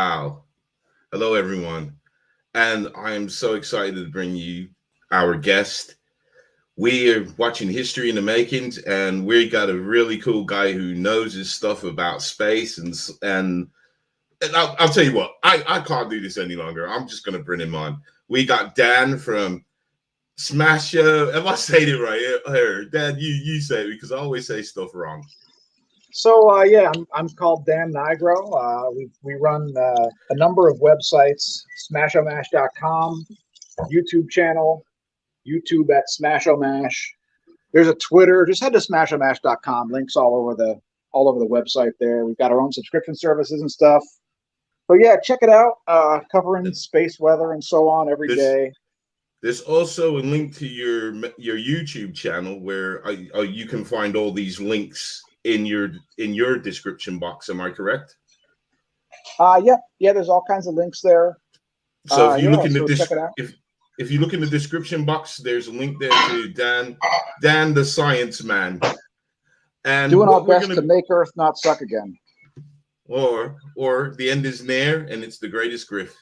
Wow. Hello, everyone. And I am so excited to bring you our guest. We are watching History in the Makings, and we got a really cool guy who knows his stuff about space. And I'll tell you what, I can't do this any longer. I'm just going to bring him on. We got Dan from Smash. Am I saying it right? Here, Dan, you say it because I always say stuff wrong. So yeah, I'm called Dan Nigro. We run a number of websites: smAshomAsh.com, YouTube channel, YouTube at smAshomAsh. There's a Twitter. Just head to smAshomAsh.com. Links all over the website there. We've got our own subscription services and stuff. So yeah, check it out. Covering space weather and so on every day. There's also a link to your YouTube channel where you can find all these links in your description box. Am I correct? Yeah. There's all kinds of links there. So if you look in the if you look in the description box, there's a link there to Dan the Science Man, and doing our best to make Earth not suck again. Or the end is near and it's the greatest grift.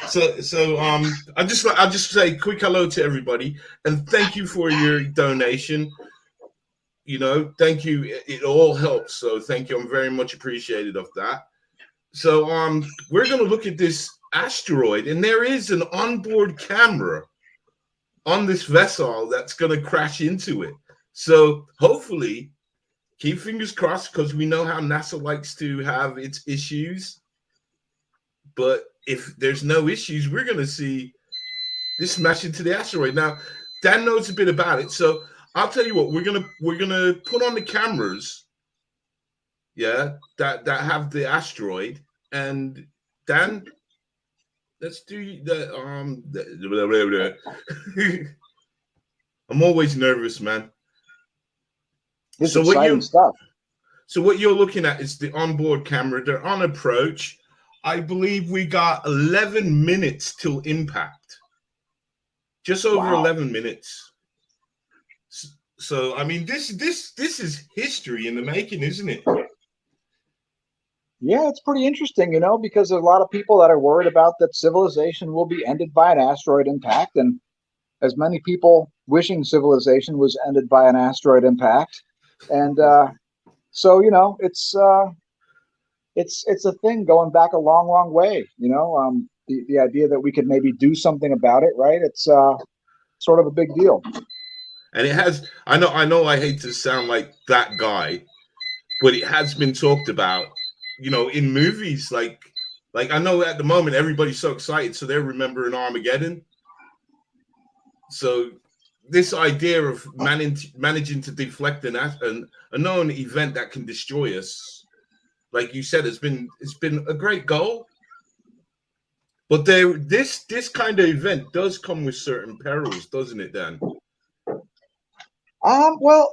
So I'll just say a quick hello to everybody and thank you for your donation. Thank you. It all helps. So thank you. I'm very much appreciative of that. So we're going to look at this asteroid, and there is an onboard camera on this vessel that's going to crash into it. So hopefully, keep fingers crossed, because we know how NASA likes to have its issues. But if there's no issues, we're going to see this smash into the asteroid. Now, Dan knows a bit about it, so I'll tell you what, we're gonna put on the cameras, that have the asteroid, and Dan, let's do the I'm always nervous, man. This is exciting stuff. So what you're looking at is the onboard camera. They're on approach. I believe we got 11 minutes till impact. Just over 11 minutes. So I mean, this is history in the making, isn't it? Yeah, it's pretty interesting, because there's a lot of people that are worried about that civilization will be ended by an asteroid impact, and as many people wishing civilization was ended by an asteroid impact, and so it's a thing going back a long, long way. The idea that we could maybe do something about it, right? It's sort of a big deal. And it has, I know I hate to sound like that guy, but it has been talked about, in movies. Like I know at the moment everybody's so excited, so they're remembering Armageddon. So this idea of managing to deflect a known event that can destroy us, like you said, it's been a great goal. But this kind of event does come with certain perils, doesn't it, Dan? Well,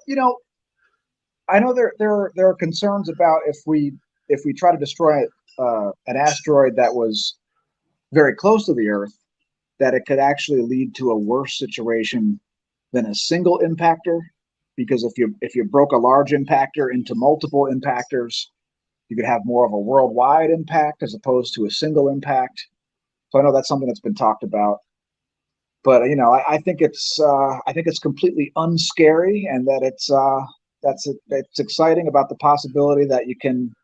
I know there are concerns about if we try to destroy an asteroid that was very close to the Earth, that it could actually lead to a worse situation than a single impactor. Because if you broke a large impactor into multiple impactors, you could have more of a worldwide impact as opposed to a single impact. So I know that's something that's been talked about. But I think it's completely unscary, and that it's exciting about the possibility that you can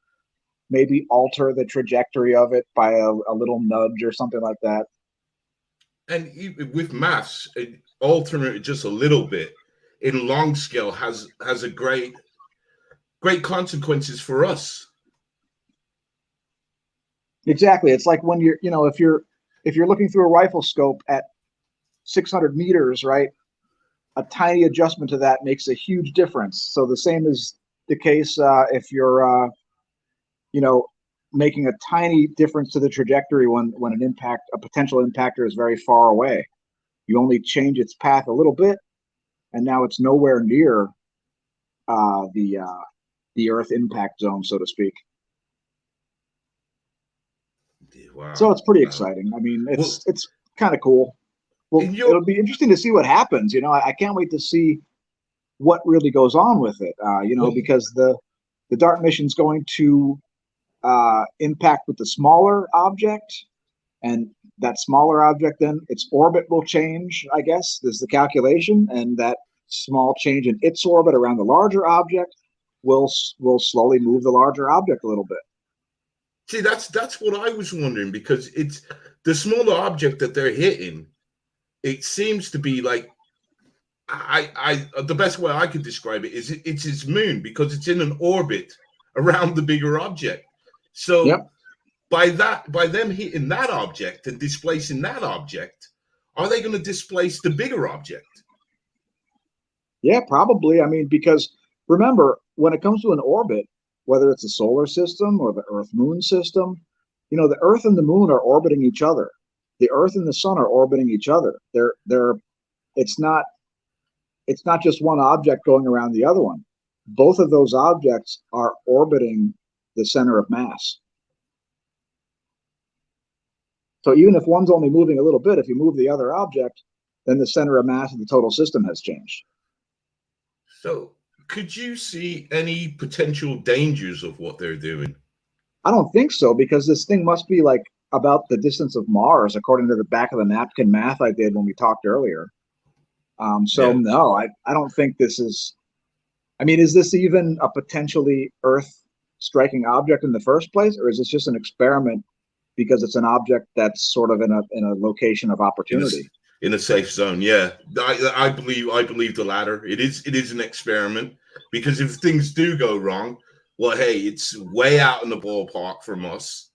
maybe alter the trajectory of it by a little nudge or something like that. And with mass, altering it just a little bit in long scale has a great consequences for us. Exactly. It's like when if you're looking through a rifle scope at 600 meters, right? A tiny adjustment to that makes a huge difference. So the same is the case if you're, making a tiny difference to the trajectory when a potential impactor is very far away. You only change its path a little bit, and now it's nowhere near the Earth impact zone, so to speak. Wow. So it's pretty exciting. I mean, it's kind of cool. Well, it'll be interesting to see what happens. I can't wait to see what really goes on with it. Because the DART mission is going to impact with the smaller object, and that smaller object, then its orbit will change, I guess, is the calculation, and that small change in its orbit around the larger object will slowly move the larger object a little bit. See, that's what I was wondering, because it's the smaller object that they're hitting. It seems to be like, the best way I could describe it is it's its moon, because it's in an orbit around the bigger object. So Yep. by them hitting that object and displacing that object, are they going to displace the bigger object? Yeah, probably. I mean, because remember, when it comes to an orbit, whether it's a solar system or the Earth-Moon system, the Earth and the Moon are orbiting each other. The Earth and the Sun are orbiting each other. It's not just one object going around the other one. Both of those objects are orbiting the center of mass. So even if one's only moving a little bit, if you move the other object, then the center of mass of the total system has changed. So could you see any potential dangers of what they're doing? I don't think so, because this thing must be like about the distance of Mars, according to the back of the napkin math I did when we talked earlier. No, I don't think this is. I mean, is this even a potentially Earth-striking object in the first place, or is this just an experiment because it's an object that's sort of in a location of opportunity? In a safe zone, yeah. I believe the latter. It is an experiment, because if things do go wrong, well, hey, it's way out in the ballpark from us.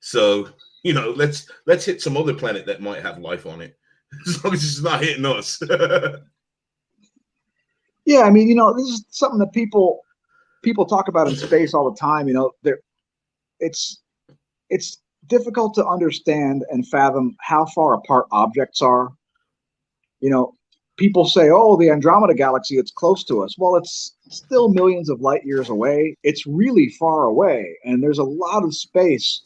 So let's hit some other planet that might have life on it, as long as it's not hitting us. Yeah, I mean, this is something that people talk about in space all the time. It's difficult to understand and fathom how far apart objects are. People say, oh, the Andromeda galaxy, it's close to us. Well, it's still millions of light years away. It's really far away, and there's a lot of space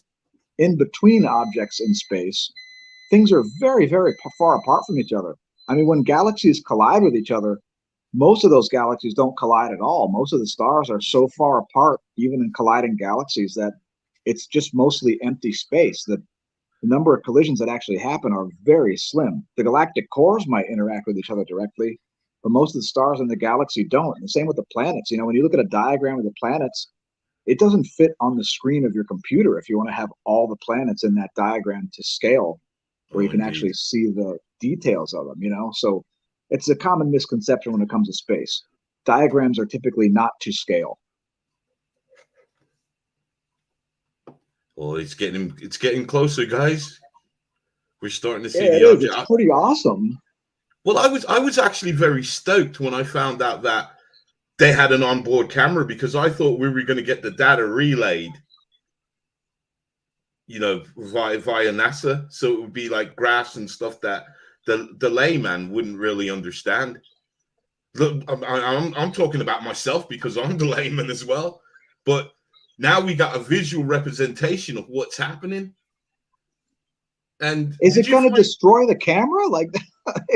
in between objects in space. Things are very, very far apart from each other. I mean, when galaxies collide with each other, most of those galaxies don't collide at all. Most of the stars are so far apart, even in colliding galaxies, that it's just mostly empty space. The number of collisions that actually happen are very slim. The galactic cores might interact with each other directly, but most of the stars in the galaxy don't. And the same with the planets. When you look at a diagram of the planets, it doesn't fit on the screen of your computer if you want to have all the planets in that diagram to scale, where you can actually see the details of them, So it's a common misconception when it comes to space. Diagrams are typically not to scale. Well, it's getting closer, guys. We're starting to see the object. It's pretty awesome. Well, I was actually very stoked when I found out that they had an onboard camera, because I thought we were going to get the data relayed, via NASA. So it would be like graphs and stuff that the layman wouldn't really understand. Look, I'm talking about myself, because I'm the layman as well. But now we got a visual representation of what's happening. And is it going to destroy the camera?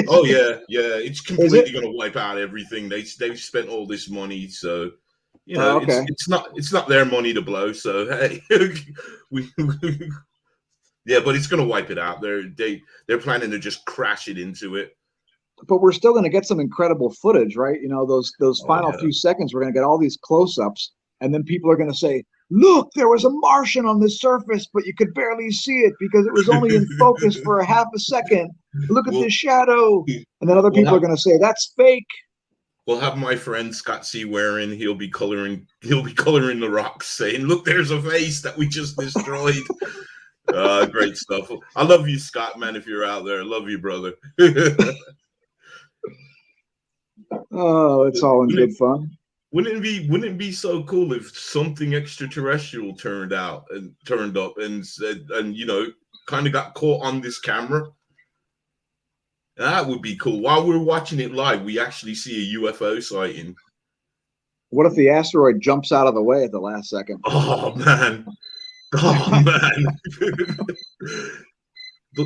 Oh yeah, it's completely going to wipe out everything. They've spent all this money, so okay. it's not their money to blow. So hey, yeah, but it's going to wipe it out. They're planning to just crash it into it. But we're still going to get some incredible footage, right? Those final few seconds, we're going to get all these close-ups, and then people are going to say, look, there was a Martian on the surface, but you could barely see it because it was only in focus for a half a second. Look at the shadow. And then other people are going to say, that's fake. We'll have my friend Scott C. Waring. He'll be coloring the rocks, saying, look, there's a face that we just destroyed. Great stuff. I love you, Scott, man, if you're out there. I love you, brother. Oh, it's all in good fun. Wouldn't it be so cool if something extraterrestrial turned up and said, and kind of got caught on this camera? That would be cool. While we're watching it live, we actually see a UFO sighting. What if the asteroid jumps out of the way at the last second? Oh man.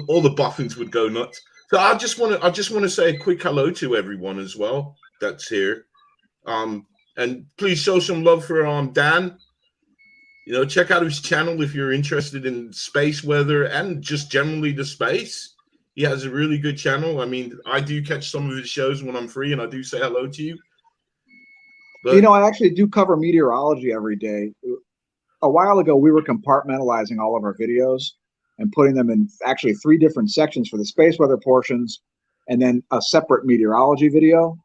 All the boffins would go nuts. So I just want to say a quick hello to everyone as well that's here. And please show some love for Dan. check out his channel if you're interested in space weather and just generally the space. He has a really good channel. I mean, I do catch some of his shows when I'm free, and I do say hello to you. But I actually do cover meteorology every day. A while ago, we were compartmentalizing all of our videos and putting them in actually 3 different sections for the space weather portions, and then a separate meteorology video.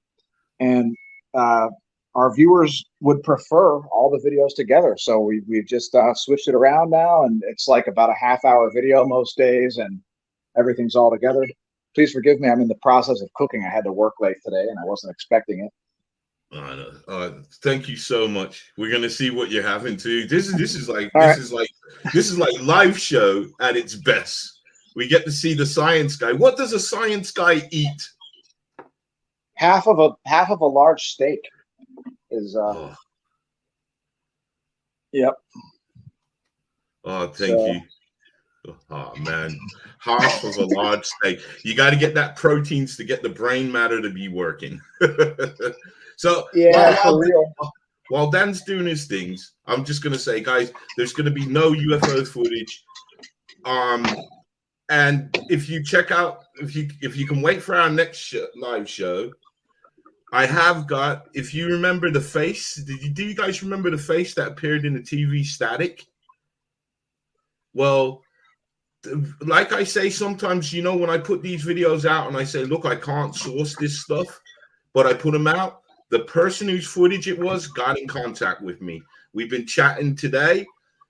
And our viewers would prefer all the videos together. So we've just switched it around now, and it's like about a half-hour video most days, and everything's all together. Please forgive me. I'm in the process of cooking. I had to work late today, and I wasn't expecting it. Thank you so much. We're gonna see what you're having too. This is like live show at its best. We get to see the science guy. What does a science guy eat? Half of a large steak is Yep. Oh, thank you. Oh man, half of a large steak. You got to get that proteins to get the brain matter to be working. So yeah, for real. While Dan's doing his things, I'm just gonna say, guys, there's gonna be no UFO footage. And if you check out, if you can wait for our next live show, I have got. If you remember the face, do you guys remember the face that appeared in the TV static? Well, like I say, sometimes, when I put these videos out and I say, look, I can't source this stuff, but I put them out. The person whose footage it was got in contact with me. We've been chatting today.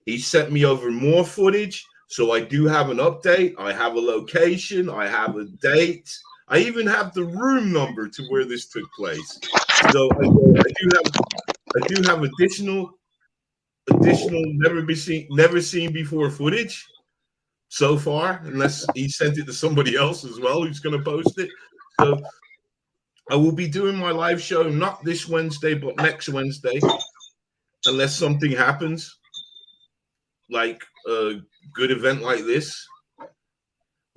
He sent me over more footage. So I do have an update. I have a location. I have a date. I even have the room number to where this took place. So I do have additional never seen before footage so far, unless he sent it to somebody else as well who's going to post it. So I will be doing my live show not this Wednesday, but next Wednesday, unless something happens, like a good event like this.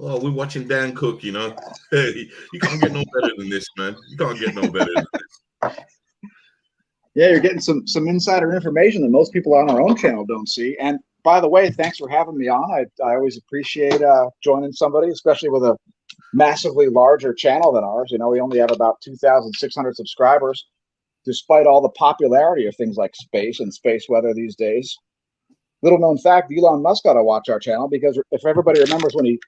Oh, we're watching Dan cook, you can't get no better than this, man. You can't get no better than this. Yeah, you're getting some insider information that most people on our own channel don't see. And by the way, thanks for having me on. I always appreciate joining somebody, especially with a massively larger channel than ours. We only have about 2,600 subscribers, despite all the popularity of things like space and space weather these days. Little known fact, Elon Musk ought to watch our channel, because if everybody remembers when he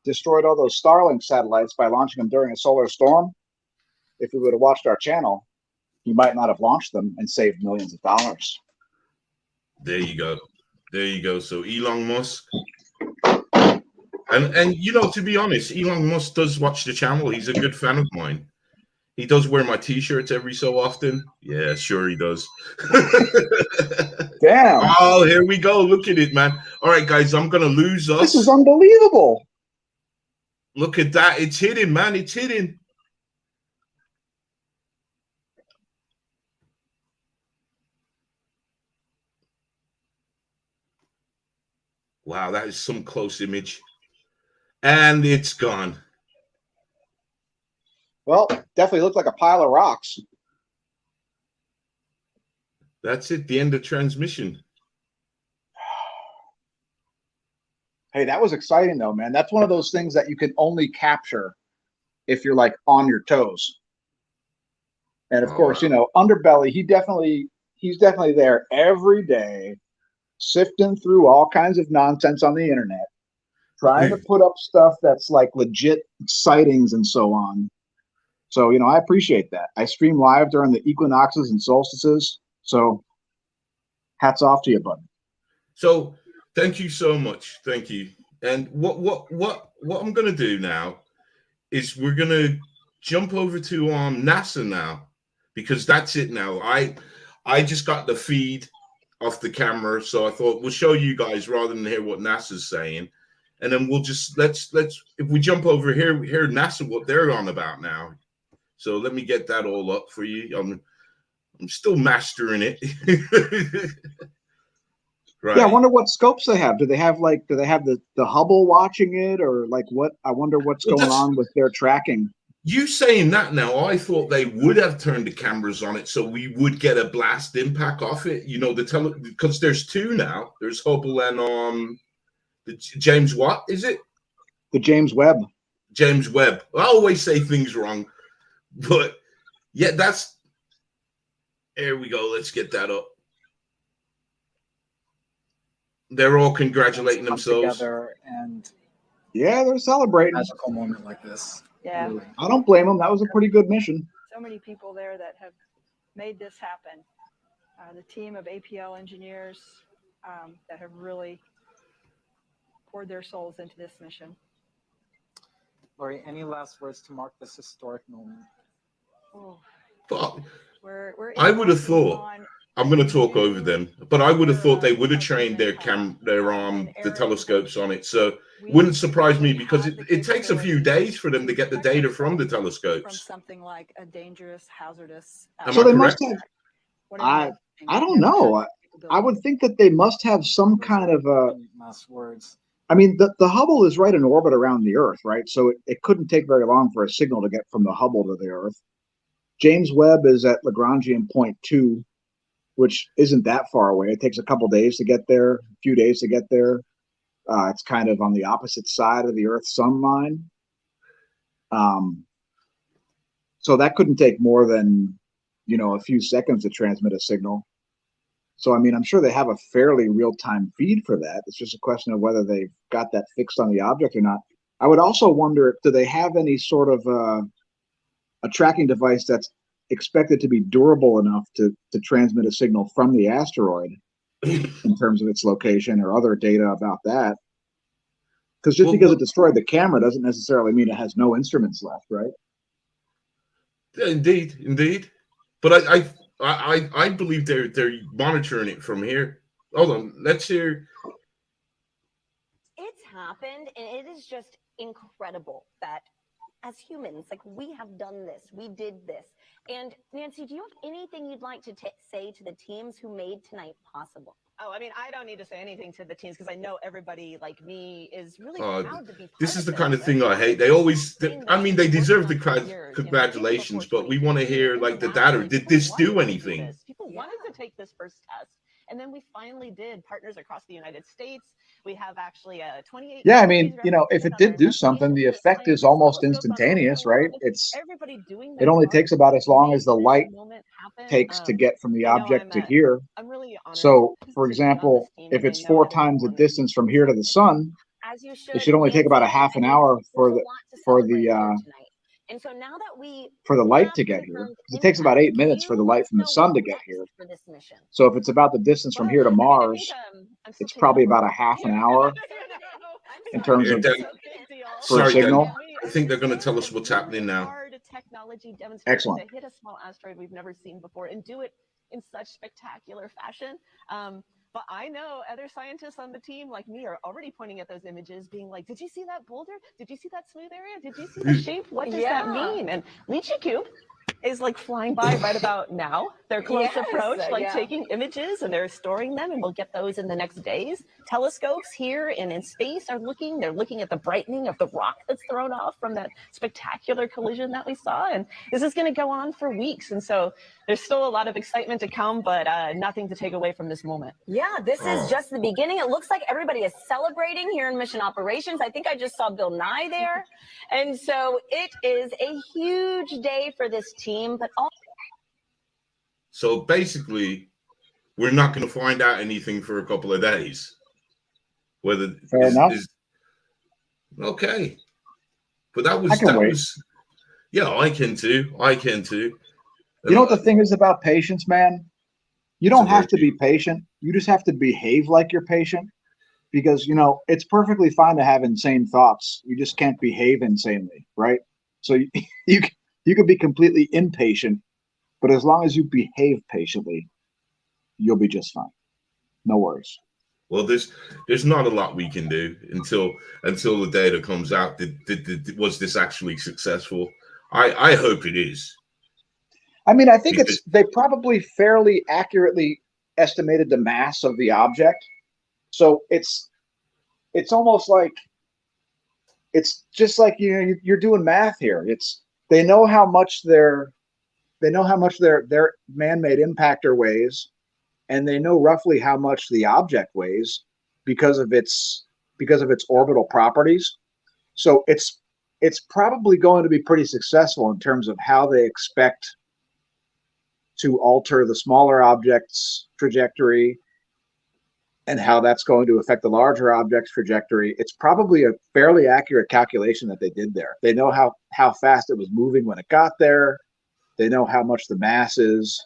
destroyed all those Starlink satellites by launching them during a solar storm, if we would have watched our channel, he might not have launched them and saved millions of dollars. There you go. So Elon Musk. And to be honest, Elon Musk does watch the channel. He's a good fan of mine. He does wear my t-shirts every so often. Yeah, sure he does. Damn. Oh, here we go. Look at it, man. All right, guys, I'm going to lose us. This is unbelievable. Look at that. It's hidden, man. It's hidden. Wow, that is some close image. And it's gone. Well, definitely looked like a pile of rocks. That's it. The end of transmission. Hey, that was exciting though, man. That's one of those things that you can only capture if you're like on your toes. And of course, Underbelly, he's definitely there every day, sifting through all kinds of nonsense on the internet, trying to put up stuff that's like legit sightings and so on. So, I appreciate that. I stream live during the equinoxes and solstices. So hats off to you, bud. So thank you so much. Thank you. And what I'm going to do now is we're going to jump over to NASA now, because that's it now. I just got the feed off the camera, so I thought we'll show you guys rather than hear what NASA's saying. And then we'll just let's if we jump over here, we hear NASA what they're on about now. So let me get that all up for you. I'm still mastering it. Right. Yeah, I wonder what scopes they have. Do they have the Hubble watching it, or like what? I wonder what's going on with their tracking. You saying that now, I thought they would have turned the cameras on it so we would get a blast impact off it. You know, because there's two now. There's Hubble and the James what is it? The James Webb. James Webb. I always say things wrong, but yeah, there we go. Let's get that up. They're all congratulating themselves together, and yeah, they're celebrating a magical moment like this. Yeah. Really. I don't blame them. That was a pretty good mission. So many people there that have made this happen. The team of APL engineers that have really poured their souls into this mission. Lori, any last words to mark this historic moment? Oh, but we're I would have embarking thought on I'm going to talk new over them, but I would have thought they era would have of trained their humankind. the telescopes on it. So We wouldn't surprise me really because have the it takes a few capability days for them to get the protect data from the ourselves from telescopes. something like a dangerous, hazardous. Am So I they correct? must have. Whatever I that thing I is, don't never had know. that I capability. would think that they must have some Those kind are of last words. I mean, the Hubble is right in orbit around the Earth, right? So it couldn't take very long for a signal to get from the Hubble to the Earth. James Webb is at Lagrangian point 2, which isn't that far away. It takes a couple days to get there, a few days to get there. It's kind of on the opposite side of the Earth-Sun line. So that couldn't take more than, a few seconds to transmit a signal. So, I mean, I'm sure they have a fairly real-time feed for that. It's just a question of whether they've got that fixed on the object or not. I would also wonder, do they have any sort of a tracking device that's expected to be durable enough to transmit a signal from the asteroid in terms of its location or other data about that? Because just because it destroyed the camera doesn't necessarily mean it has no instruments left, right? Indeed. But I believe they're monitoring it from here. Hold on, let's hear. It's happened, and it is just incredible that as humans, like, we have done this, we did this. And Nancy, do you have anything you'd like to say to the teams who made tonight possible? Oh, I mean, I don't need to say anything to the teams because I know everybody like me is really proud to be part This is of the this. kind of thing I hate. They always, they deserve the congratulations, but we want to hear like the data. Did this do anything? People wanted to take this first test, and then we finally did. Partners across the United States. We have actually a 28. Yeah, I mean, if it did do something, the effect is almost instantaneous, right? Everybody doing it only takes about as long as the light takes to get from the object to here. I'm really honored. So, for example, if it's 4 times the distance from here to the sun, it should only take about a half an hour for the and so now that we for the light to get here. It takes about 8 minutes for the light from the sun to get here. So if it's about the distance from here to Mars, it's probably about a half an hour in terms of for a signal. I think they're going to tell us what's happening now. Technology Excellent. To hit a small asteroid we've never seen before and do it in such spectacular fashion. But I know other scientists on the team like me are already pointing at those images being like, did you see that boulder? Did you see that smooth area? Did you see the shape? What does that mean? And Lychee Cube is like flying by right about now. They're close approach, taking images, and they're storing them, and we'll get those in the next days. Telescopes here and in space are looking. They're looking at the brightening of the rock that's thrown off from that spectacular collision that we saw. And this is going to go on for weeks. And so there's still a lot of excitement to come, but nothing to take away from this moment. Yeah, this is just the beginning. It looks like everybody is celebrating here in Mission Operations. I think I just saw Bill Nye there. And so it is a huge day for this team, but all. So basically, we're not going to find out anything for a couple of days. Whether Fair enough. Okay, but that was yeah, I can too. You know what the thing is about patience, man? You don't have to be patient. You just have to behave like you're patient, because it's perfectly fine to have insane thoughts. You just can't behave insanely, right? So you could be completely impatient, but as long as you behave patiently, you'll be just fine. No worries. Well, there's not a lot we can do until the data comes out. Was this actually successful? I hope it is. I mean, I think they probably fairly accurately estimated the mass of the object. So it's almost like, it's just like you're doing math here. they know how much their man-made impactor weighs, and they know roughly how much the object weighs because of its orbital properties. So it's probably going to be pretty successful in terms of how they expect to alter the smaller object's trajectory and how that's going to affect the larger object's trajectory. It's probably a fairly accurate calculation that they did there. They know how fast it was moving when it got there. They know how much the mass is.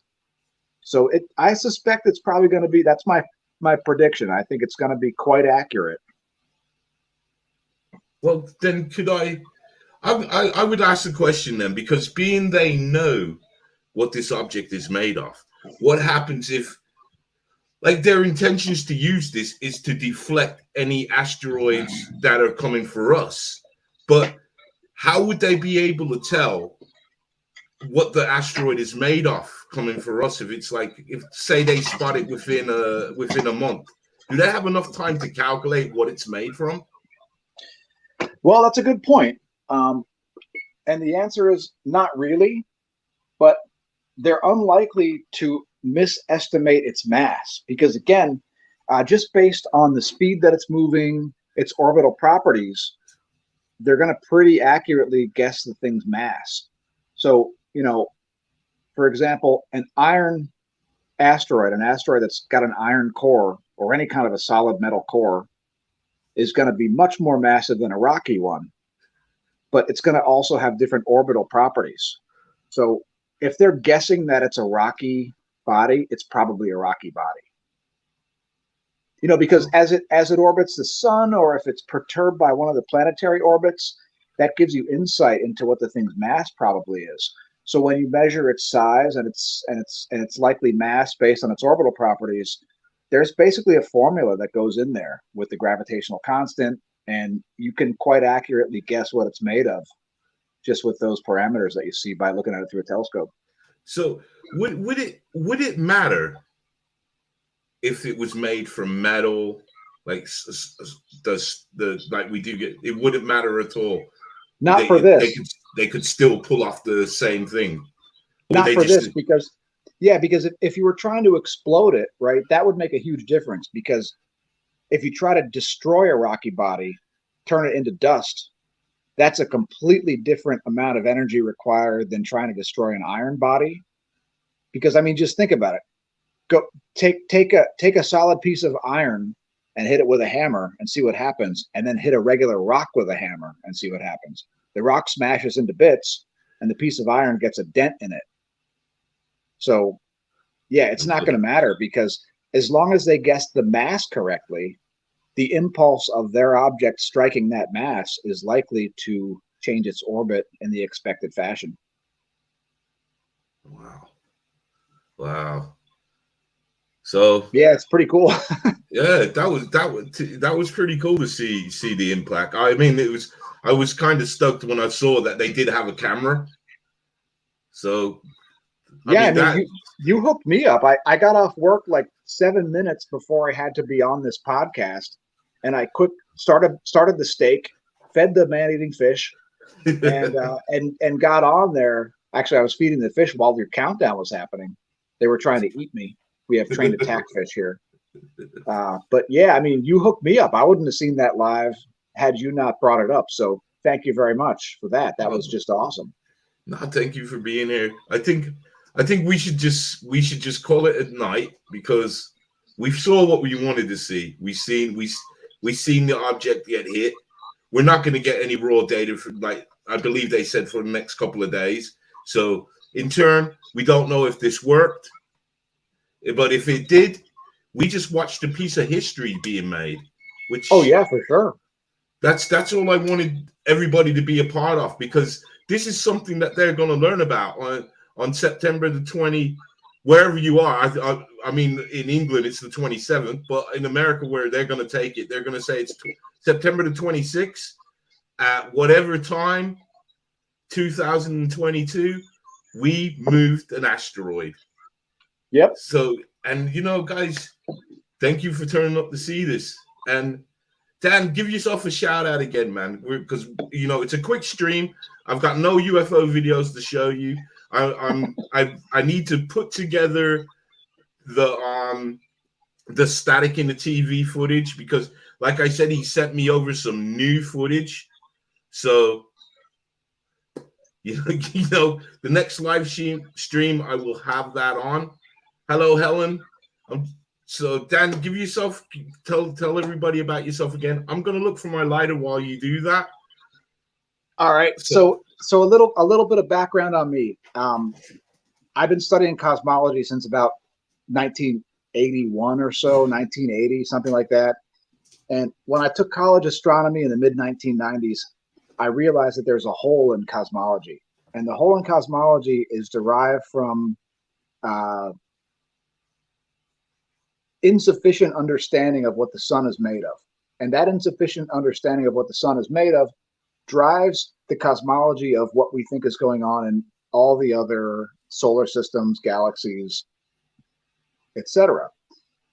So I suspect it's probably going to be, that's my prediction. I think it's going to be quite accurate. Well, then could I would ask the question then, because being they know what this object is made of, what happens if, like, their intentions to use this is to deflect any asteroids that are coming for us, but how would they be able to tell what the asteroid is made of coming for us? If it's like, if say they spot it within a month, do they have enough time to calculate what it's made from? Well, that's a good point. And the answer is not really, but they're unlikely to misestimate its mass because, again, just based on the speed that it's moving, its orbital properties, they're going to pretty accurately guess the thing's mass. So, for example, an asteroid that's got an iron core or any kind of a solid metal core is going to be much more massive than a rocky one, but it's going to also have different orbital properties. So if they're guessing that it's a rocky body, it's probably a rocky body. Because as it orbits the sun, or if it's perturbed by one of the planetary orbits, that gives you insight into what the thing's mass probably is. So when you measure its size and its likely mass based on its orbital properties, there's basically a formula that goes in there with the gravitational constant, and you can quite accurately guess what it's made of just with those parameters that you see by looking at it through a telescope. So would it matter if it was made from metal, like like we do get? It wouldn't matter at all. Not for this. They could still pull off the same thing. Not for this, because if you were trying to explode it, right, that would make a huge difference, because if you try to destroy a rocky body, turn it into dust, that's a completely different amount of energy required than trying to destroy an iron body. Because, I mean, just think about it. Go take a solid piece of iron and hit it with a hammer and see what happens, and then hit a regular rock with a hammer and see what happens. The rock smashes into bits, and the piece of iron gets a dent in it. So, yeah, it's not going to matter, because as long as they guess the mass correctly, the impulse of their object striking that mass is likely to change its orbit in the expected fashion. Wow. So yeah, it's pretty cool. Yeah, that was pretty cool to see the impact. I mean, I was kind of stoked when I saw that they did have a camera. So I mean, you hooked me up. I got off work like 7 minutes before I had to be on this podcast, and I started the steak, fed the man-eating fish, and got on there. Actually, I was feeding the fish while your countdown was happening. They were trying to eat me. We have trained attack fish here. But yeah, I mean, you hooked me up. I wouldn't have seen that live had you not brought it up. So thank you very much for that. That was just awesome. No, thank you for being here. I think we should just call it at night, because we saw what we wanted to see. We seen the object get hit. We're not going to get any raw data for, like, I believe they said, for the next couple of days. So in turn, we don't know if this worked, but if it did, we just watched a piece of history being made. Which, oh yeah, for sure. That's all I wanted everybody to be a part of, because this is something that they're going to learn about on September the 20, wherever you are. I mean, in England it's the 27th, but in America, where they're going to take it, they're going to say it's September the 26th at whatever time, 2022. We moved an asteroid. Yep. So, and guys, thank you for turning up to see this, and Dan, give yourself a shout out again, man, because you know it's a quick stream. I've got no UFO videos to show you. I need to put together the static in the TV footage because, like I said, he sent me over some new footage. So, you know, the next live stream I will have that on. Hello, Helen. So, Dan, give yourself tell everybody about yourself again. I'm gonna look for my lighter while you do that. All right. So a little bit of background on me. I've been studying cosmology since about 1981 or so, 1980, something like that. And when I took college astronomy in the mid 1990s, I realized that there's a hole in cosmology, and the hole in cosmology is derived from insufficient understanding of what the sun is made of. And that insufficient understanding of what the sun is made of drives the cosmology of what we think is going on in all the other solar systems, galaxies, etc.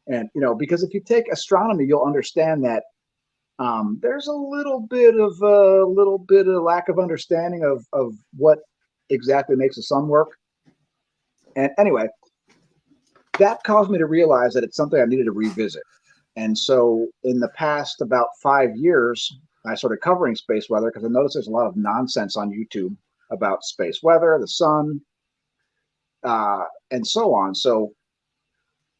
And you know, because if you take astronomy, you'll understand that there's a little bit of lack of understanding of what exactly makes the sun work. And anyway, that caused me to realize that it's something I needed to revisit. And so in the past about 5 years, I started covering space weather because I noticed there's a lot of nonsense on YouTube about space weather, the sun, and so on. So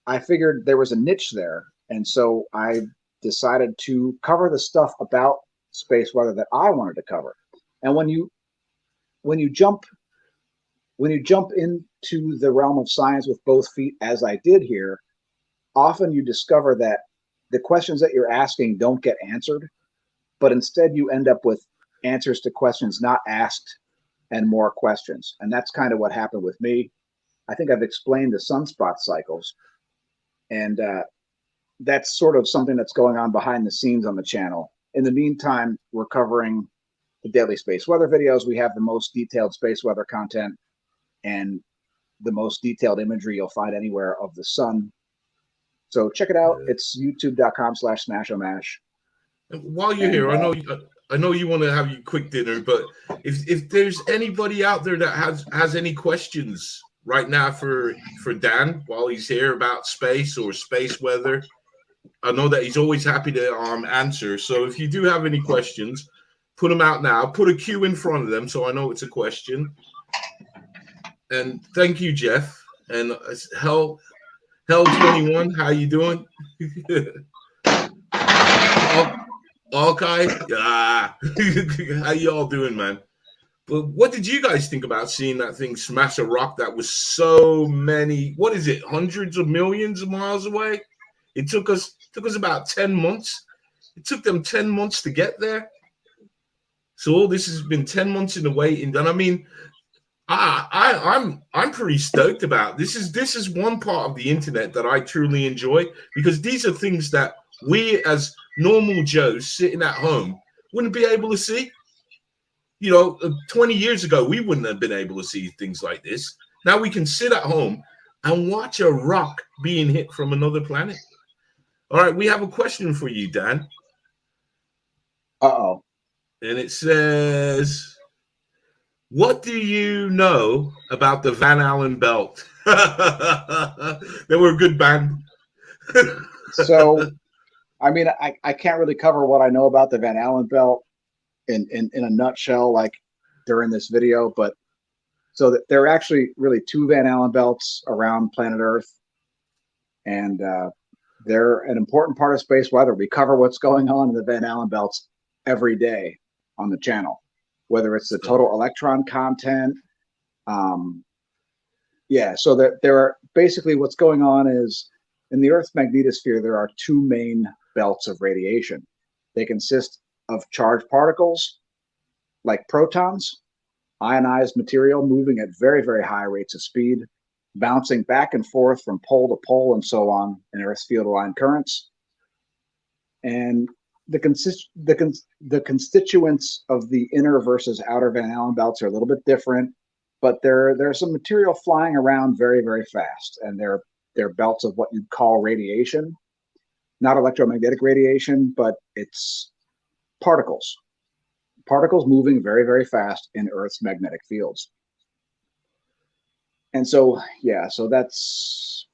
I figured there was a niche there. And so I decided to cover the stuff about space weather that I wanted to cover. And when you jump into the realm of science with both feet, as I did here, often you discover that the questions that you're asking don't get answered, but instead you end up with answers to questions not asked and more questions. And that's kind of what happened with me. I think I've explained the sunspot cycles, and that's sort of something that's going on behind the scenes on the channel. In the meantime, we're covering the daily space weather videos. We have the most detailed space weather content and the most detailed imagery you'll find anywhere of the sun. So check it out. It's youtube.com/smAshomAsh. While you're here, I know you want to have your quick dinner, but if there's anybody out there that has any questions right now for Dan while he's here about space or space weather, I know that he's always happy to answer. So if you do have any questions, put them out now. Put a Q in front of them so I know it's a question. And thank you, Jeff. And Hell 21, how you doing? Okay. Yeah. How y'all doing, man? But what did you guys think about seeing that thing smash a rock that was so many, what is it, hundreds of millions of miles away? It took us about 10 months. It took them 10 months to get there. So all this has been 10 months in the waiting. And I mean, I'm pretty stoked about this. Is one part of the internet that I truly enjoy, because these are things that we as normal Joes sitting at home wouldn't be able to see. You know, 20 years ago, we wouldn't have been able to see things like this. Now we can sit at home and watch a rock being hit from another planet. All right, we have a question for you, Dan. Uh-oh. And it says, what do you know about the Van Allen belt? They were a good band. So, I mean, I can't really cover what I know about the Van Allen belt in a nutshell, like during this video, but so that there are actually really two Van Allen belts around planet Earth, and they're an important part of space weather. We cover what's going on in the Van Allen belts every day on the channel, whether it's the total electron content. Yeah, so that there are basically what's going on is in the Earth's magnetosphere, there are two main belts of radiation. They consist of charged particles like protons, ionized material moving at very, very high rates of speed, bouncing back and forth from pole to pole and so on in Earth's field-aligned currents. And the constituents of the inner versus outer Van Allen belts are a little bit different, but there's some material flying around very, very fast, and they're belts of what you'd call radiation. not electromagnetic radiation, but it's particles. Particles moving very, very fast in Earth's magnetic fields. And so, yeah, so that's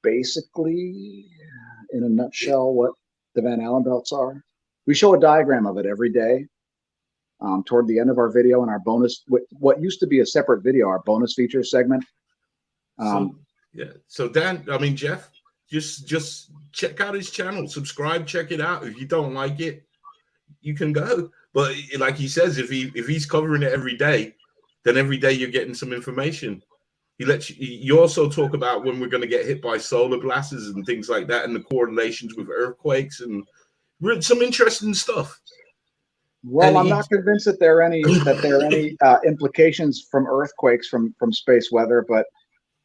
basically, in a nutshell, what the Van Allen belts are. We show a diagram of it every day toward the end of our video and our bonus, what used to be a separate video, our bonus features segment. So Dan, I mean, Jeff, just check out his channel, subscribe, check it out. If you don't like it, you can go. But like he says, if he's covering it every day, then every day you're getting some information. He lets you also talk about when we're going to get hit by solar blasts and things like that, and the correlations with earthquakes and some interesting stuff. Well, I'm not convinced that there are any implications from earthquakes from space weather, but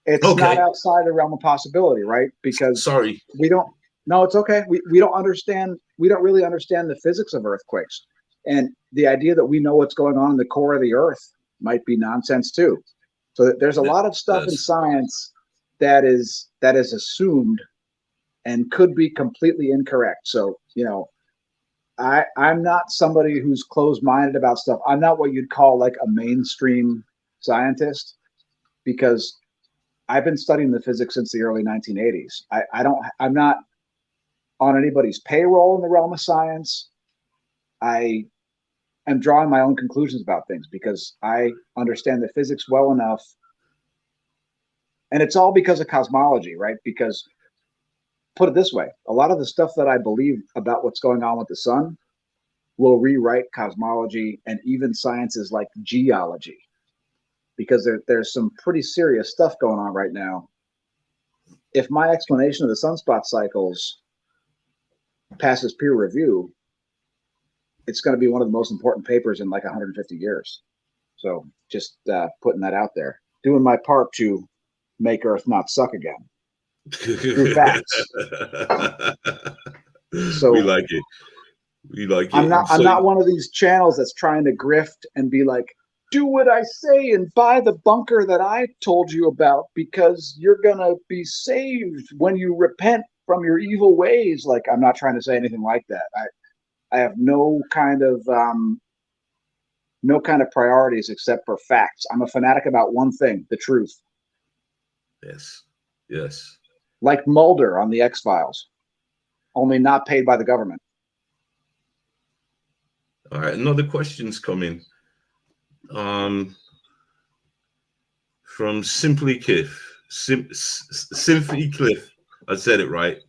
it's not outside the realm of possibility, right? Because we don't. No, it's okay. We don't understand. We don't really understand the physics of earthquakes, and the idea that we know what's going on in the core of the Earth might be nonsense too. So there's a lot of stuff in science that is assumed and could be completely incorrect. So, you know, I'm not somebody who's closed-minded about stuff. I'm not what you'd call like a mainstream scientist, because I've been studying the physics since the early 1980s. I'm not on anybody's payroll in the realm of science. I am drawing my own conclusions about things because I understand the physics well enough. And it's all because of cosmology, right? Because, put it this way, a lot of the stuff that I believe about what's going on with the sun will rewrite cosmology and even sciences like geology, because there's some pretty serious stuff going on right now. If my explanation of the sunspot cycles passes peer review, it's going to be one of the most important papers in like 150 years. So just putting that out there, doing my part to make Earth not suck again through facts. So we like it. We like it. I'm not one of these channels that's trying to grift and be like, do what I say and buy the bunker that I told you about because you're gonna be saved when you repent from your evil ways. Like, I'm not trying to say anything like that. I have no kind of priorities except for facts. I'm a fanatic about one thing: the truth. Yes. Like Mulder on the X-Files, only not paid by the government. All right, another question's coming. From Simply Cliff. Simply Cliff. I said it right.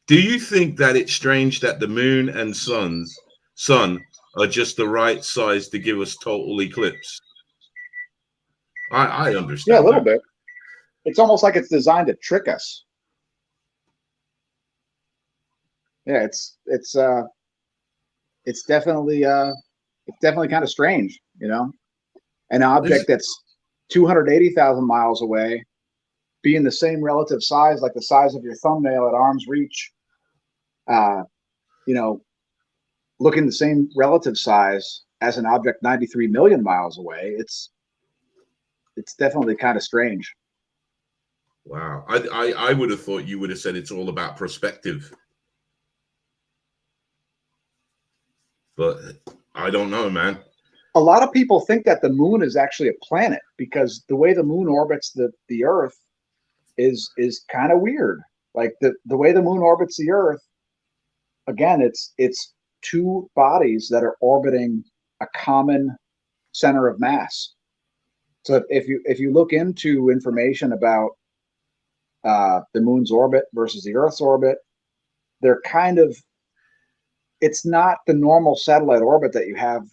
Do you think that it's strange that the moon and sun are just the right size to give us total eclipse? I understand. Yeah, a little bit. It's almost like it's designed to trick us. Yeah, it's definitely kind of strange, you know. An object that's 280,000 miles away, being the same relative size, like the size of your thumbnail at arm's reach, you know, looking the same relative size as an object 93 million miles away. It's definitely kind of strange. Wow. I would have thought you would have said it's all about perspective. But I don't know, man. A lot of people think that the moon is actually a planet because the way the moon orbits the Earth is kind of weird. Like the way the moon orbits the Earth, again, it's two bodies that are orbiting a common center of mass. So if you look into information about the moon's orbit versus the Earth's orbit, they're kind of, it's not the normal satellite orbit that you have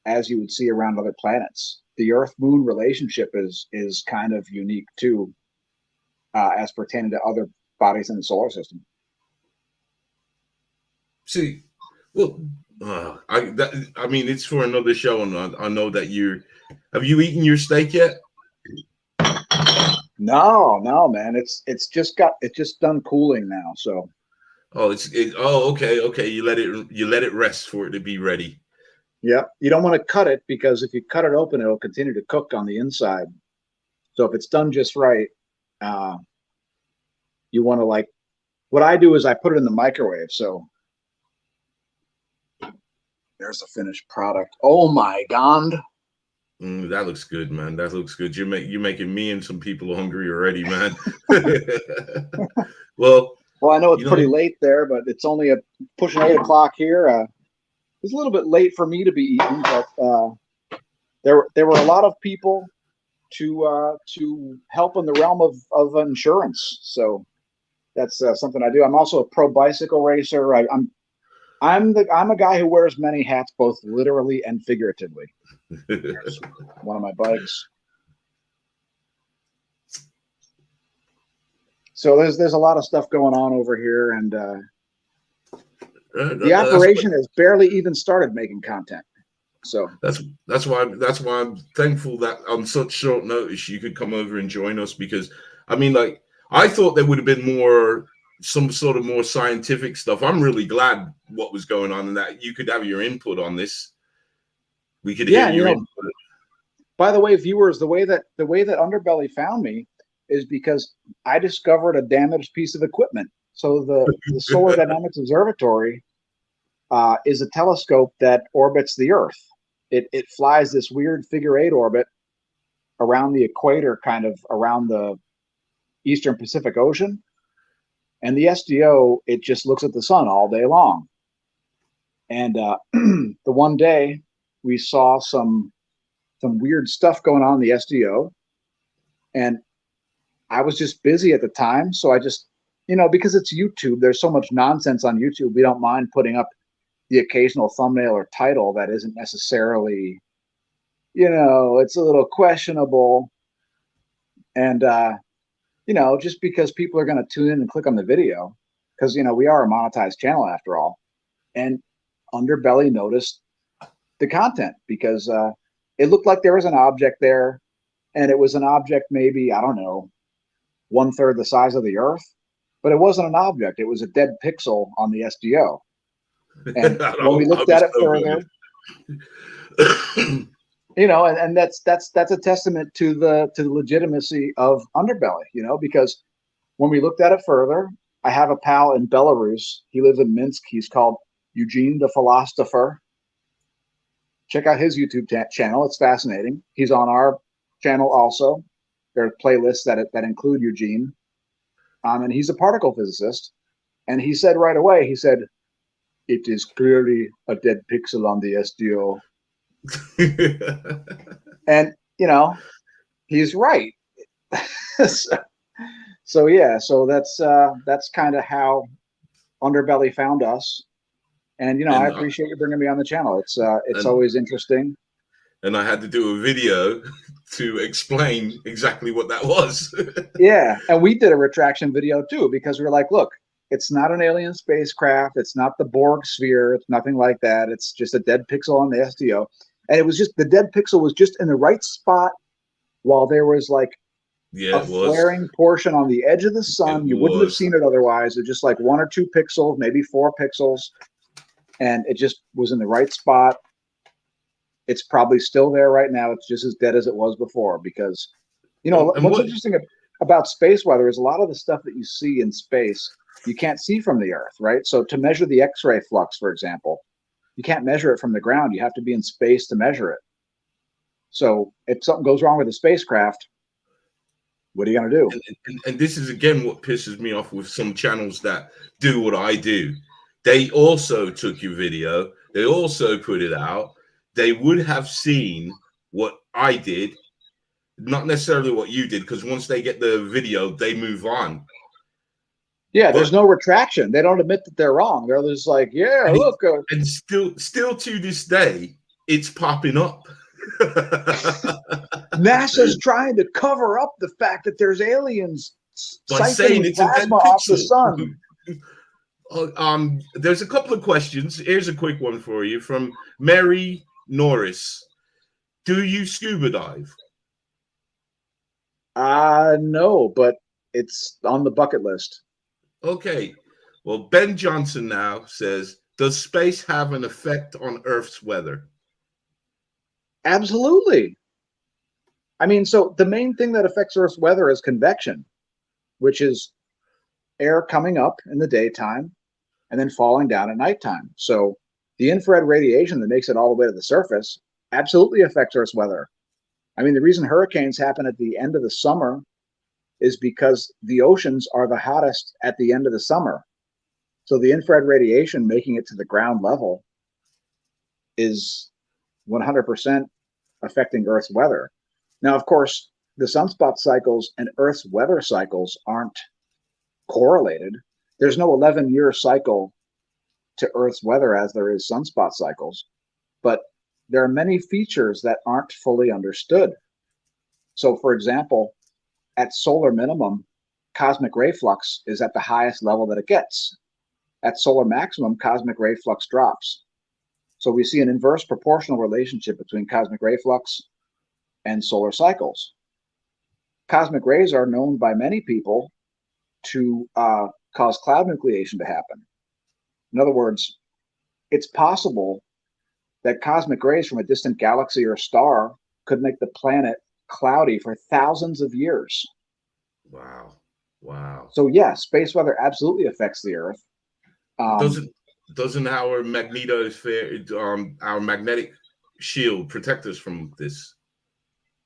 as you would see around other planets. The Earth-Moon relationship is kind of unique too, as pertaining to other bodies in the solar system. See, well, I mean, it's for another show, and I know that have you eaten your steak yet? No, man. It's just done cooling now. So. Okay. You let it rest for it to be ready. Yep. You don't want to cut it because if you cut it open, it'll continue to cook on the inside. So if it's done just right, you want to like what I do is I put it in the microwave. So there's the finished product. Oh my God. That looks good, man. That looks good. You're making me and some people hungry already, man. Well, I know it's pretty late there, but it's only pushing 8 o'clock here. It's a little bit late for me to be eating, but there were a lot of people to help in the realm of insurance. So that's something I do. I'm also a pro bicycle racer. I'm a guy who wears many hats, both literally and figuratively. There's one of my bikes. So there's a lot of stuff going on over here, and the operation has barely even started making content. So that's why I'm thankful that on such short notice you could come over and join us, because I mean, like, I thought there would have been some sort of more scientific stuff. I'm really glad what was going on and that you could have your input on this. We could hear your input. By the way, viewers, the way that Underbelly found me is because I discovered a damaged piece of equipment. So the Solar Dynamics Observatory is a telescope that orbits the Earth. It flies this weird figure-8 orbit around the equator, kind of around the Eastern Pacific Ocean. And the SDO, it just looks at the sun all day long. And the one day we saw some weird stuff going on in the SDO, and I was just busy at the time. So I just, because it's YouTube, there's so much nonsense on YouTube. We don't mind putting up the occasional thumbnail or title that isn't necessarily, it's a little questionable. And, just because people are going to tune in and click on the video, because, we are a monetized channel after all. And Underbelly noticed the content because it looked like there was an object there, and it was an object maybe, I don't know, 1/3 the size of the Earth, but it wasn't an object. It was a dead pixel on the SDO. And when we looked at it further, and that's a testament to the legitimacy of Underbelly, because when we looked at it further, I have a pal in Belarus. He lives in Minsk. He's called Eugene the Philosopher. Check out his YouTube channel. It's fascinating. He's on our channel also. There are playlists that include Eugene. And he's a particle physicist. And he said right away, it is clearly a dead pixel on the SDO. And, he's right. So that's kind of how Underbelly found us. And, I appreciate you bringing me on the channel. It's always interesting. And I had to do a video to explain exactly what that was. Yeah. And we did a retraction video too, because we were like, look, it's not an alien spacecraft. It's not the Borg sphere. It's nothing like that. It's just a dead pixel on the SDO. And it was just, the dead pixel was just in the right spot while there was like a flaring portion on the edge of the sun. You wouldn't have seen it otherwise. It was just like 1 or 2 pixels, maybe 4 pixels. And it just was in the right spot. It's probably still there right now. It's just as dead as it was before, because, what's interesting about space weather is a lot of the stuff that you see in space, you can't see from the Earth, right? So to measure the X-ray flux, for example, you can't measure it from the ground. You have to be in space to measure it. So if something goes wrong with the spacecraft, what are you going to do? And this is, again, what pisses me off with some channels that do what I do. They also took your video. They also put it out. They would have seen what I did, not necessarily what you did, because once they get the video, they move on. Yeah, there's no retraction. They don't admit that they're wrong. They're just like, yeah, look. And still to this day, it's popping up. NASA's trying to cover up the fact that there's aliens by saying it's a dead pixel off the sun. There's a couple of questions. Here's a quick one for you from Mary Norris. Do you scuba dive? No, but it's on the bucket list. Okay. Well, Ben Johnson now says, does space have an effect on Earth's weather? Absolutely. I mean, so the main thing that affects Earth's weather is convection, which is air coming up in the daytime and then falling down at nighttime. So the infrared radiation that makes it all the way to the surface absolutely affects Earth's weather. I mean, the reason hurricanes happen at the end of the summer is because the oceans are the hottest at the end of the summer. So the infrared radiation making it to the ground level is 100% affecting Earth's weather. Now, of course, the sunspot cycles and Earth's weather cycles aren't correlated. There's no 11-year cycle to Earth's weather as there is sunspot cycles, but there are many features that aren't fully understood. So, for example, at solar minimum, cosmic ray flux is at the highest level that it gets. At solar maximum, cosmic ray flux drops. So we see an inverse proportional relationship between cosmic ray flux and solar cycles. Cosmic rays are known by many people to cause cloud nucleation to happen. In other words, it's possible that cosmic rays from a distant galaxy or star could make the planet cloudy for thousands of years. Wow. Wow. So yeah, space weather absolutely affects the Earth. Doesn't our magnetosphere, our magnetic shield protect us from this?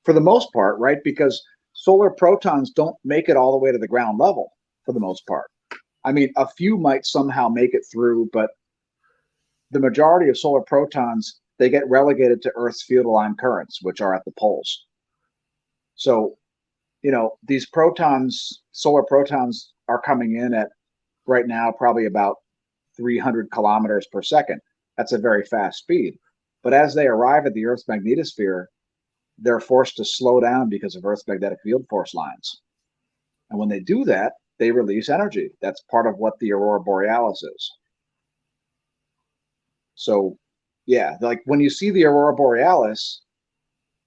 For the most part, right? Because solar protons don't make it all the way to the ground level for the most part. I mean, a few might somehow make it through, but the majority of solar protons, they get relegated to Earth's field-aligned currents, which are at the poles. So, you know, these protons, solar protons, are coming in at right now probably about 300 kilometers per second. That's a very fast speed. But as they arrive at the Earth's magnetosphere, they're forced to slow down because of Earth's magnetic field force lines. And when they do that, they release energy. That's part of what the aurora borealis is. So, yeah, like when you see the aurora borealis,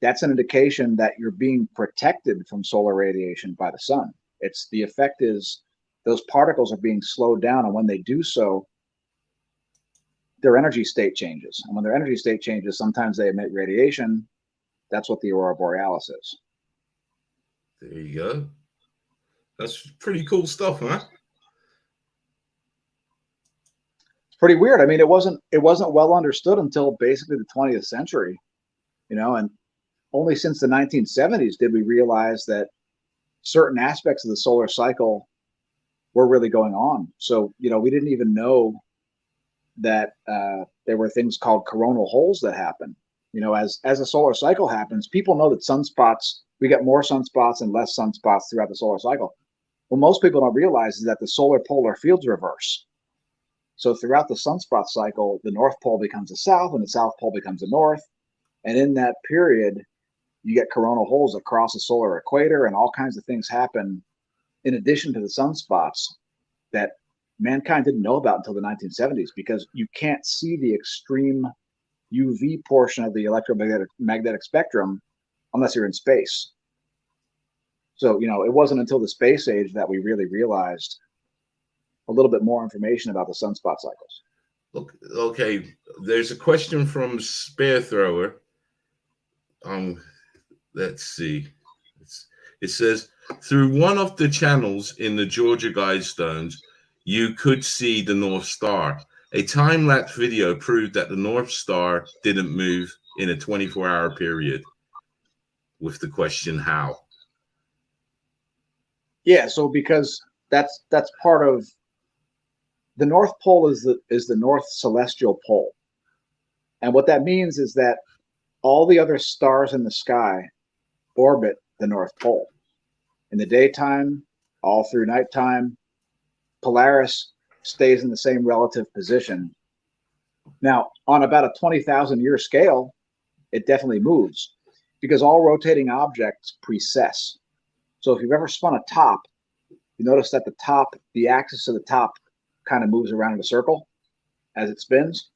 that's an indication that you're being protected from solar radiation by the sun. It's the effect is those particles are being slowed down, and when they do so, their energy state changes. And when their energy state changes, sometimes they emit radiation. That's what the aurora borealis is. There you go. That's pretty cool stuff, huh? It's pretty weird. I mean, it wasn't well understood until basically the 20th century, you know, and only since the 1970s did we realize that certain aspects of the solar cycle were really going on. So, you know, we didn't even know that there were things called coronal holes that happen. You know, as a solar cycle happens, people know that sunspots, we get more sunspots and less sunspots throughout the solar cycle. What most people don't realize is that the solar polar fields reverse. So throughout the sunspot cycle, the North Pole becomes the South and the South Pole becomes the North. And in that period, you get coronal holes across the solar equator, and all kinds of things happen in addition to the sunspots that mankind didn't know about until the 1970s, because you can't see the extreme UV portion of the electromagnetic spectrum unless you're in space. So, you know, it wasn't until the space age that we really realized a little bit more information about the sunspot cycles. Look, okay, there's a question from Spear Thrower. Let's see. It says, through one of the channels in the Georgia Guidestones, you could see the North Star. A time-lapse video proved that the North Star didn't move in a 24-hour period. With the question, how? Yeah, so because that's part of the North Pole is the North Celestial Pole. And what that means is that all the other stars in the sky orbit the North Pole. In the daytime, all through nighttime, Polaris stays in the same relative position. Now, on about a 20,000 year scale, it definitely moves because all rotating objects precess. So if you've ever spun a top, you notice that the axis of the top kind of moves around in a circle as it spins.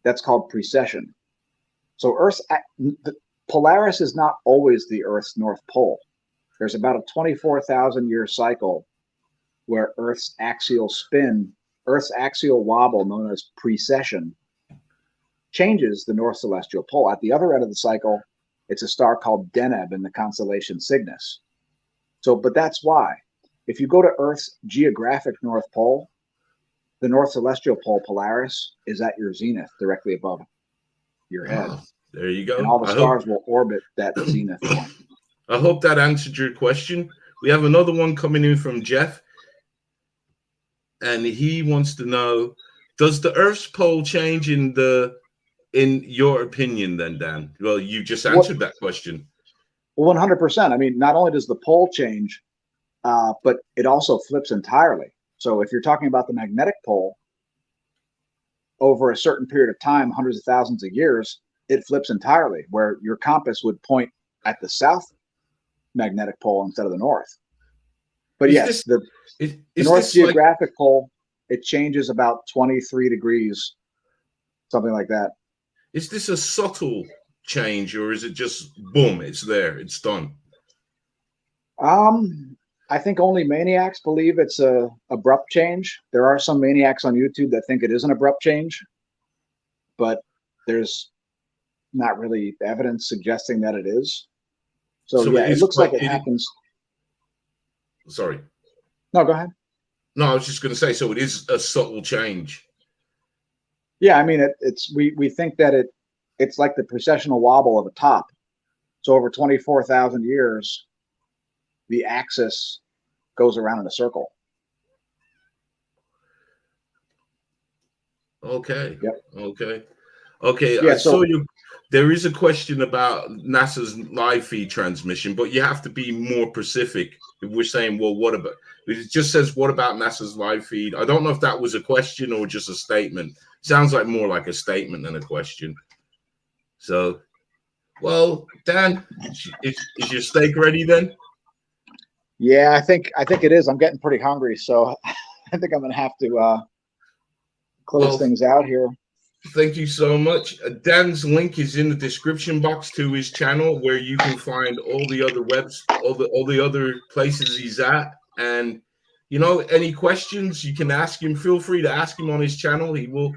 That's called precession. So Polaris is not always the Earth's North Pole. There's about a 24,000 year cycle where Earth's axial wobble, known as precession, changes the North Celestial Pole. At the other end of the cycle, it's a star called Deneb in the constellation Cygnus. So, but that's why. if you go to Earth's geographic North Pole, the North Celestial Pole, Polaris, is at your zenith, directly above your head. Oh, there you And go. all the stars will orbit that zenith point. I hope that answered your question. We have another one coming in from Jeff. And he wants to know, does the Earth's pole change in your opinion then, Dan? Well, you just answered that question. Well, 100%. I mean, not only does the pole change, but it also flips entirely. So if you're talking about the magnetic pole, over a certain period of time, hundreds of thousands of years, it flips entirely, where your compass would point at the south magnetic pole instead of the north. But yes, the North geographic pole, it changes about 23 degrees, something like that. Is this a subtle change, or is it just boom, it's there, it's done? I think only maniacs believe it's a abrupt change. There are some maniacs on YouTube that think it is an abrupt change, but there's not really evidence suggesting that it is. So yeah, it looks like it happens. Sorry. No, go ahead. No, I was just going to say, so it is a subtle change. Yeah, I mean, we think that it's like the precessional wobble of a top. So over 24,000 years, the axis goes around in a circle. Okay. Yep. Okay. Yeah, I saw you. There is a question about NASA's live feed transmission, but you have to be more specific. If we're saying, well, what about? It just says, what about NASA's live feed? I don't know if that was a question or just a statement. Sounds like more like a statement than a question. So, well, Dan, is your steak ready then? Yeah, I think it is. I'm getting pretty hungry, so I think I'm gonna have to close things out here. Thank you so much. Dan's link is in the description box to his channel, where you can find all the other all the other places he's at. And any questions you can ask him. Feel free to ask him on his channel. He will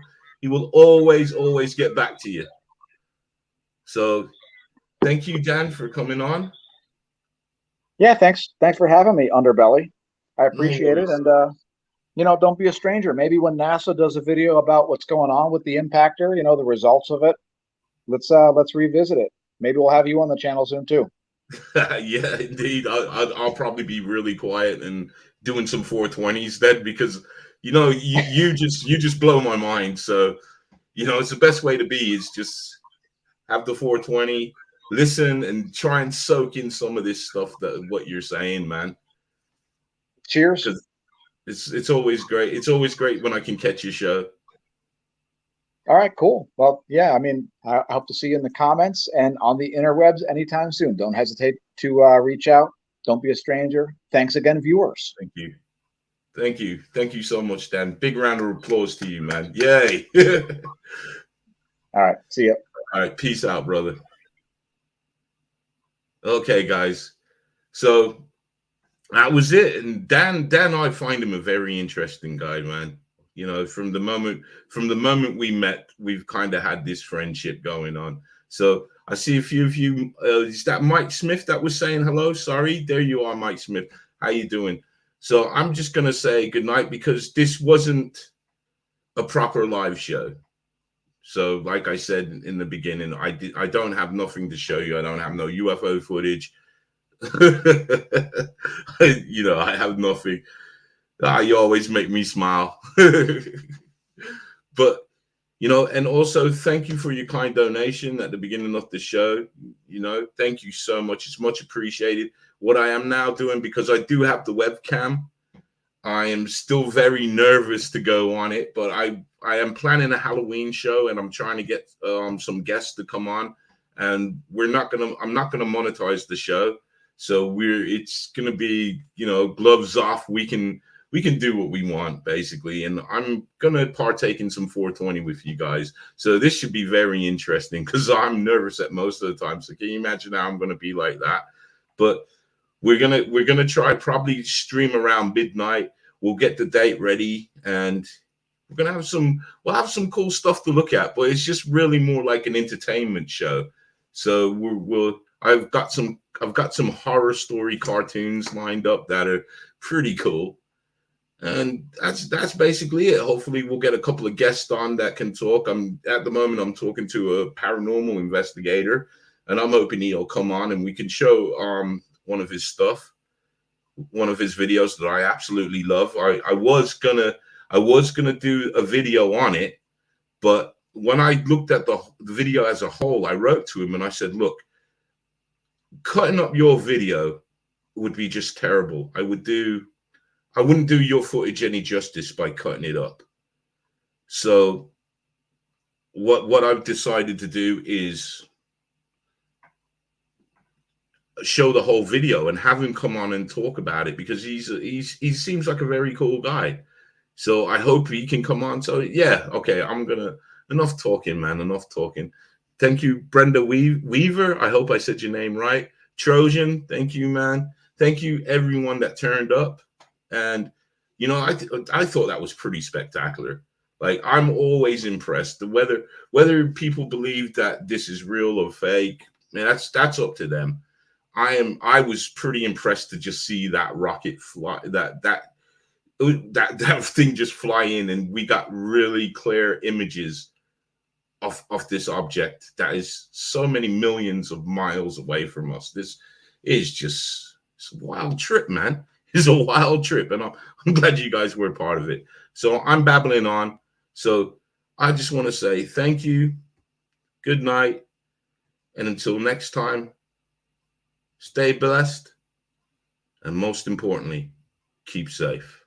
always get back to you. So, thank you, Dan, for coming on. Yeah, thanks for having me, Underbelly. I appreciate it, and don't be a stranger. Maybe when NASA does a video about what's going on with the impactor, the results of it, let's revisit it. Maybe we'll have you on the channel soon too. Yeah, indeed. I'll probably be really quiet and doing some 420s then, because you just blow my mind. So it's the best way to be, is just have the 420, listen, and try and soak in some of this stuff, what you're saying, man. Cheers. It's always great. It's always great when I can catch your show. All right, cool. Well, yeah, I mean, I hope to see you in the comments and on the interwebs anytime soon. Don't hesitate to reach out. Don't be a stranger. Thanks again, viewers. Thank you so much, Dan. Big round of applause to you, man. Yay. All right, see ya. All right, peace out, brother. Okay, guys. So that was it. And Dan, I find him a very interesting guy, man. From the moment we met, we've kind of had this friendship going on. So I see a few of you. Is that Mike Smith that was saying hello? Sorry, there you are, Mike Smith. How you doing? So I'm just gonna say good night, because this wasn't a proper live show. So, like I said in the beginning, I don't have nothing to show you. I don't have no UFO footage. I have nothing. You always make me smile. But and also thank you for your kind donation at the beginning of the show. Thank you so much. It's much appreciated. What I am now doing, because I do have the webcam, I am still very nervous to go on it, but I am planning a Halloween show, and I'm trying to get some guests to come on, and I'm not gonna monetize the show. So it's gonna be, gloves off. We can do what we want, basically. And I'm gonna partake in some 420 with you guys. So this should be very interesting, because I'm nervous at most of the time. So can you imagine how I'm gonna be like that? But we're gonna try, probably stream around midnight. We'll get the date ready, and we're gonna have we'll have some cool stuff to look at. But it's just really more like an entertainment show. So I've got some horror story cartoons lined up that are pretty cool. And that's basically it. Hopefully we'll get a couple of guests on that can talk. At the moment I'm talking to a paranormal investigator, and I'm hoping he'll come on and we can show one of his stuff, one of his videos that I absolutely love. I was gonna do a video on it, but when I looked at the video as a whole, I wrote to him and I said, look, cutting up your video would be just terrible. I wouldn't do your footage any justice by cutting it up. So what I've decided to do is show the whole video and have him come on and talk about it, because he seems like a very cool guy. So I hope he can come on. So yeah, okay, enough talking, man, enough talking. Thank you, Brenda Weaver. I hope I said your name right. Trojan, thank you, man. Thank you, everyone that turned up. And, you know, I thought that was pretty spectacular. Like, I'm always impressed. Whether people believe that this is real or fake, man, that's up to them. I was pretty impressed to just see that rocket fly, that thing just fly in, and we got really clear images of this object that is so many millions of miles away from us. This is just, it's a wild trip, man. It's a wild trip, and I'm glad you guys were a part of it. So I'm babbling on. So I just want to say thank you, good night, and until next time, stay blessed, and most importantly, keep safe.